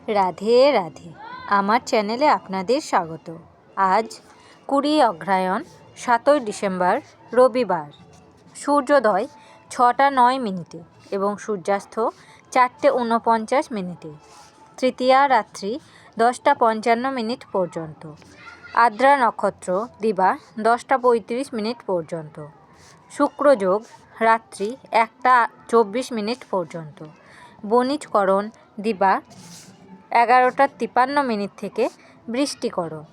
রাধে রাধে, আমার চ্যানেলে আপনাদের স্বাগত। আজ 20 অগ্রহায়ণ 7ই ডিসেম্বর রবিবার। সূর্যোদয় 6টা 9 মিনিটে এবং সূর্যাস্ত 4টে 49 মিনিটে। তৃতীয়া রাত্রি 10টা 55 মিনিট পর্যন্ত। আদ্রা নক্ষত্র দিবা 10টা 35 মিনিট পর্যন্ত। শুক্রযোগ রাত্রি 1টা 24 মিনিট পর্যন্ত। বণিজকরণ দিবা 11টা 53 মিনিট থেকে বৃষ্টিকরণ।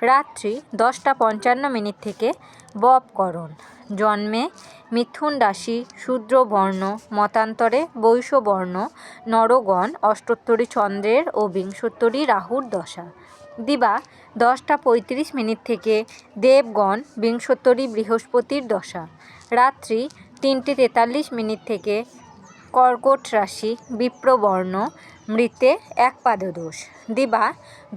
রাত্রি 10টা 55 মিনিট থেকে বপকরণ। জন্মে মিথুন রাশি, শূদ্রবর্ণ, মতান্তরে বৈশ্যবর্ণ নরগণ, অষ্টোত্তরী চন্দ্রের ও বিংশোত্তরী রাহুর দশা। দিবা 10টা 35 মিনিট থেকে দেবগণ, বিংশোত্তরী বৃহস্পতির দশা। রাত্রি 3টে 43 মিনিট থেকে কর্কট রাশি, বিপ্রবর্ণ, মৃতে একপাদদোষ। দিবা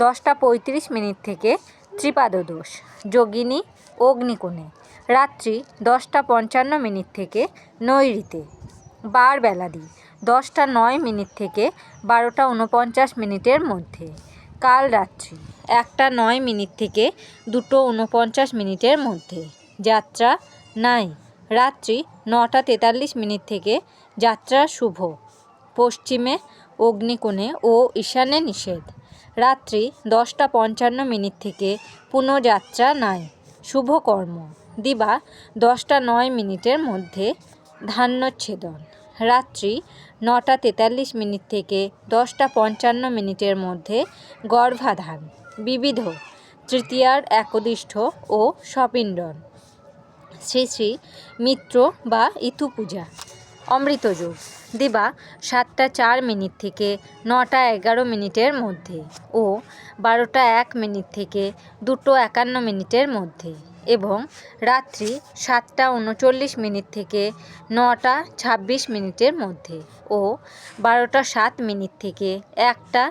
10টা 35 মিনিট থেকে ত্রিপাদদোষ, যোগিনী, অগ্নিকোণে। রাত্রি 10টা 55 মিনিট থেকে নৈঋতে। বার বেলাদি 10টা 9 মিনিট থেকে 12টা 49 মিনিটের মধ্যে। কাল রাত্রি 1টা 9 মিনিট থেকে 2টো 49 মিনিটের মধ্যে। যাত্রা নাই। রাত্রি 9টা 43 মিনিট থেকে যাত্রা শুভ। পশ্চিমে অগ্নিকোণে ও ঈশান্যে নিষেধ। রাত্রি 10টা 55 মিনিট থেকে পুনঃযাত্রা নাই। শুভকর্ম দিবা 10টা 9 মিনিটের মধ্যে ধান্যচ্ছেদন। রাত্রি 9টা 43 মিনিট থেকে 10টা 55 মিনিটের মধ্যে গর্ভাধান। বিবিধ তৃতীয়ার একদিষ্ঠ ও সপিণ্ডন। শ্রী শ্রী মিত্র বা ইতু পূজা। অমৃতযোগ দিবা 7টা 4 মিনিট থেকে 9টা 11 মিনিটের মধ্যে ও 12টা 1 মিনিট থেকে 2টো 51 মিনিটের মধ্যে এবং রাত্রি 7টা 39 মিনিট থেকে 9টা 26 মিনিটের মধ্যে ও 12টা 7 মিনিট থেকে 1টা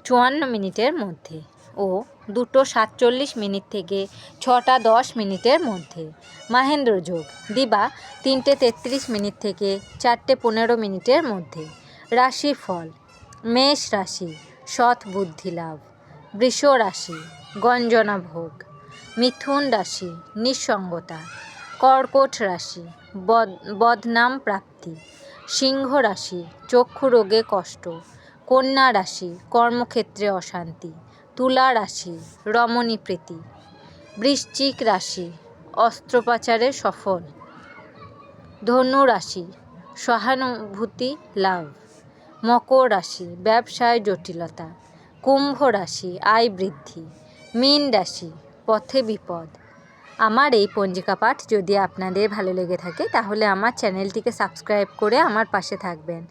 54 মিনিটের মধ্যে ও 2টো 47 মিনিট থেকে 6টা 10 মিনিটের মধ্যে। মাহেন্দ্রযোগ দিবা 3টে 33 মিনিট থেকে 4টে 15 মিনিটের মধ্যে। রাশিফল: মেষ রাশি সৎ বুদ্ধি লাভ, বৃষ রাশি গঞ্জনা ভোগ, মিথুন রাশি নিঃসঙ্গতা, কর্কট রাশি বদনাম প্রাপ্তি, সিংহ রাশি চক্ষু রোগে কষ্ট, কন্যা রাশি কর্মক্ষেত্রে অশান্তি, তুলা রাশি রমণী প্রীতি, বৃশ্চিক রাশি অস্ত্রোপচারে সফল, ধনু রাশি সহানুভূতি লাভ, মকর রাশি ব্যবসায় জটিলতা, কুম্ভ রাশি আয় বৃদ্ধি, মীন রাশি পথে বিপদ। আমার এই পঞ্জিকা পাঠ যদি আপনাদের ভালো লেগে থাকে তাহলে আমার চ্যানেলটিকে সাবস্ক্রাইব করে আমার পাশে থাকবেন।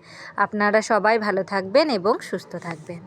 আপনারা সবাই ভালো থাকবেন এবং সুস্থ থাকবেন।